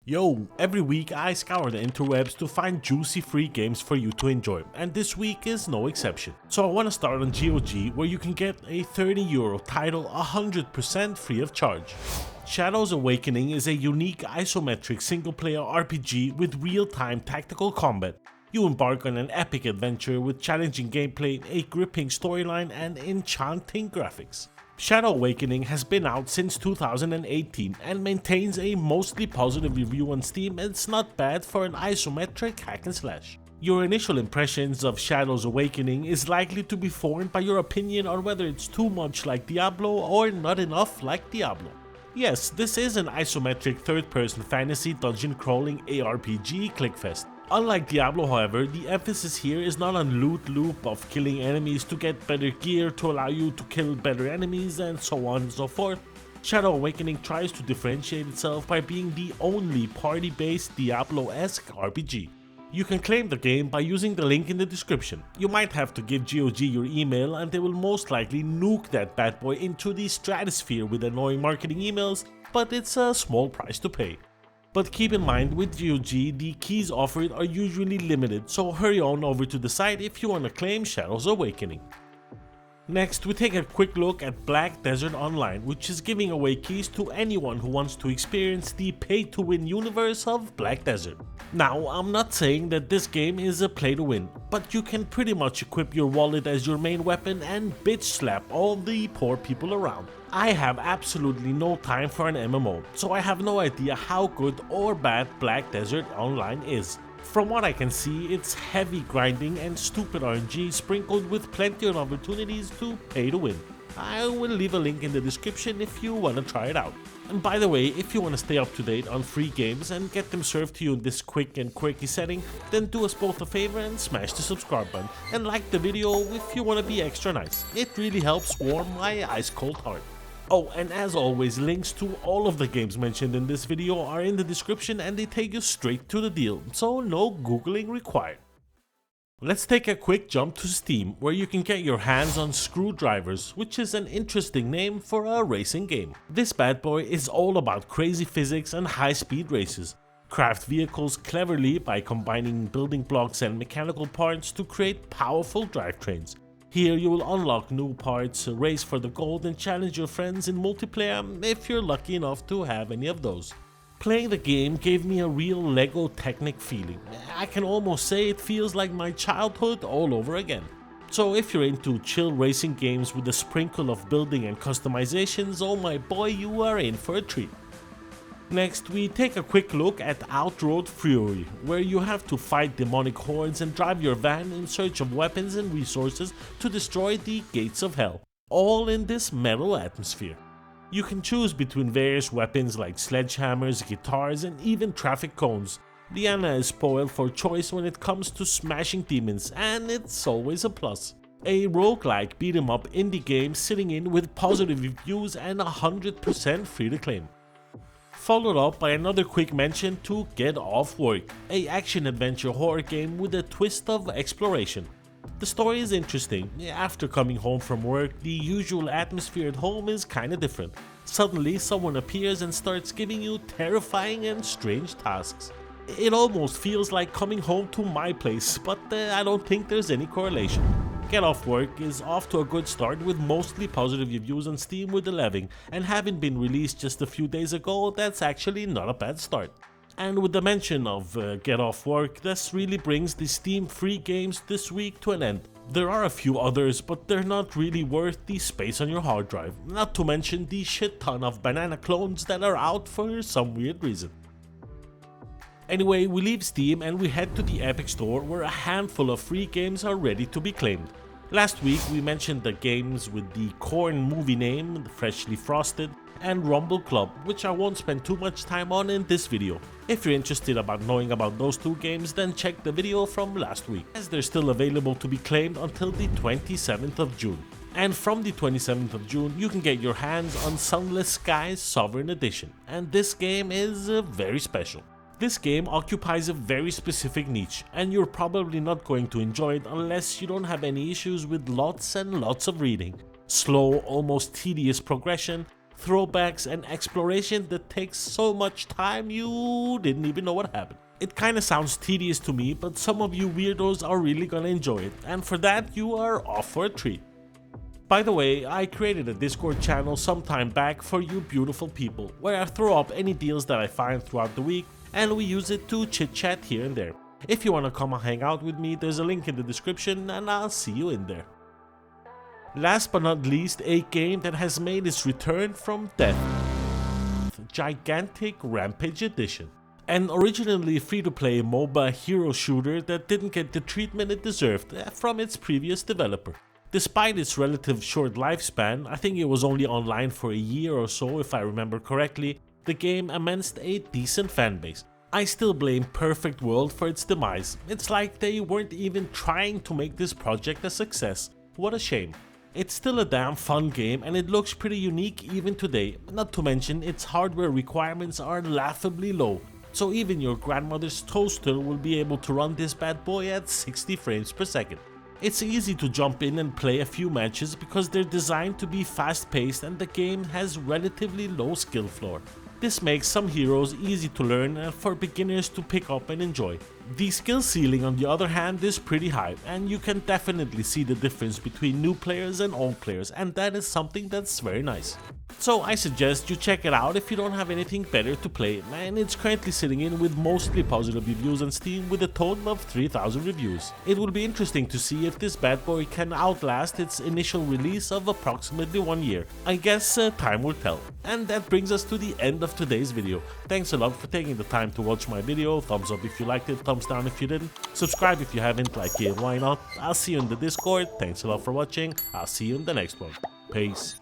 Yo, every week I scour the interwebs to find juicy free games for you to enjoy, and this week is no exception. So I want to start on GOG, where you can get a €30 title 100% free of charge. Shadows Awakening is a unique isometric single-player RPG with real-time tactical combat. You embark on an epic adventure with challenging gameplay, a gripping storyline, and enchanting graphics. Shadow Awakening has been out since 2018 and maintains a mostly positive review on Steam. It's not bad for an isometric hack and slash. Your initial impressions of Shadows Awakening is likely to be formed by your opinion on whether it's too much like Diablo or not enough like Diablo. Yes, this is an isometric third-person fantasy dungeon crawling ARPG clickfest. Unlike Diablo, however, the emphasis here is not on loot loop of killing enemies to get better gear to allow you to kill better enemies and so on and so forth. Shadow Awakening tries to differentiate itself by being the only party-based Diablo-esque RPG. You can claim the game by using the link in the description. You might have to give GOG your email and they will most likely nuke that bad boy into the stratosphere with annoying marketing emails, but it's a small price to pay. But keep in mind, with GOG, the keys offered are usually limited, so hurry on over to the site if you want to claim Shadows Awakening. Next, we take a quick look at Black Desert Online, which is giving away keys to anyone who wants to experience the pay-to-win universe of Black Desert. Now, I'm not saying that this game is a play-to-win, but you can pretty much equip your wallet as your main weapon and bitch slap all the poor people around. I have absolutely no time for an MMO, so I have no idea how good or bad Black Desert Online is. From what I can see, it's heavy grinding and stupid RNG sprinkled with plenty of opportunities to pay to win. I will leave a link in the description if you want to try it out. And by the way, if you want to stay up to date on free games and get them served to you in this quick and quirky setting, then do us both a favor and smash the subscribe button and like the video if you want to be extra nice. It really helps warm my ice cold heart. Oh, and as always, links to all of the games mentioned in this video are in the description and they take you straight to the deal, so no googling required. Let's take a quick jump to Steam, where you can get your hands on Screwdrivers, which is an interesting name for a racing game. This bad boy is all about crazy physics and high-speed races. Craft vehicles cleverly by combining building blocks and mechanical parts to create powerful drivetrains. Here you will unlock new parts, race for the gold and challenge your friends in multiplayer if you're lucky enough to have any of those. Playing the game gave me a real Lego Technic feeling. I can almost say it feels like my childhood all over again. So if you're into chill racing games with a sprinkle of building and customizations, oh my boy, you are in for a treat. Next, we take a quick look at Outroad Fury, where you have to fight demonic hordes and drive your van in search of weapons and resources to destroy the gates of hell, all in this metal atmosphere. You can choose between various weapons like sledgehammers, guitars, and even traffic cones. Diana is spoiled for choice when it comes to smashing demons, and it's always a plus. A roguelike beat-em-up indie game sitting in with positive reviews and 100% free to claim. Followed up by another quick mention to Get Off Work, a action-adventure horror game with a twist of exploration. The story is interesting. After coming home from work, the usual atmosphere at home is kinda different. Suddenly someone appears and starts giving you terrifying and strange tasks. It almost feels like coming home to my place, but I don't think there's any correlation. Get Off Work is off to a good start with mostly positive reviews on Steam with 11, and having been released just a few days ago, that's actually not a bad start. And with the mention of Get Off Work, this really brings the Steam free games this week to an end. There are a few others, but they're not really worth the space on your hard drive, not to mention the shit ton of banana clones that are out for some weird reason. Anyway, we leave Steam and we head to the Epic Store, where a handful of free games are ready to be claimed. Last week we mentioned the games with the corn movie name, Freshly Frosted, and Rumble Club, which I won't spend too much time on in this video. If you're interested about knowing about those two games, then check the video from last week, as they're still available to be claimed until the 27th of June. And from the 27th of June, you can get your hands on Sunless Sky's Sovereign Edition, and this game is very special. This game occupies a very specific niche, and you're probably not going to enjoy it unless you don't have any issues with lots and lots of reading, slow, almost tedious progression, throwbacks, and exploration that takes so much time you didn't even know what happened. It kinda sounds tedious to me, but some of you weirdos are really gonna enjoy it, and for that you are off for a treat. By the way, I created a Discord channel some time back for you beautiful people, where I throw up any deals that I find throughout the week, and we use it to chit chat here and there. If you wanna come and hang out with me, there's a link in the description, and I'll see you in there. Last but not least, a game that has made its return from death. Gigantic Rampage Edition. An originally free-to-play MOBA hero shooter that didn't get the treatment it deserved from its previous developer. Despite its relative short lifespan, I think it was only online for a year or so if I remember correctly, the game amassed a decent fanbase. I still blame Perfect World for its demise. It's like they weren't even trying to make this project a success. What a shame. It's still a damn fun game and it looks pretty unique even today, not to mention its hardware requirements are laughably low, so even your grandmother's toaster will be able to run this bad boy at 60 frames per second. It's easy to jump in and play a few matches because they're designed to be fast paced and the game has relatively low skill floor. This makes some heroes easy to learn and for beginners to pick up and enjoy. The skill ceiling on the other hand is pretty high and you can definitely see the difference between new players and old players, and that is something that's very nice. So I suggest you check it out if you don't have anything better to play, and it's currently sitting in with mostly positive reviews on Steam with a total of 3,000 reviews. It will be interesting to see if this bad boy can outlast its initial release of approximately 1 year. I guess time will tell. And that brings us to the end of today's video. Thanks a lot for taking the time to watch my video, thumbs up if you liked it, thumbs down if you didn't, subscribe if you haven't, like it, why not. I'll see you in the Discord, thanks a lot for watching, I'll see you in the next one. Peace.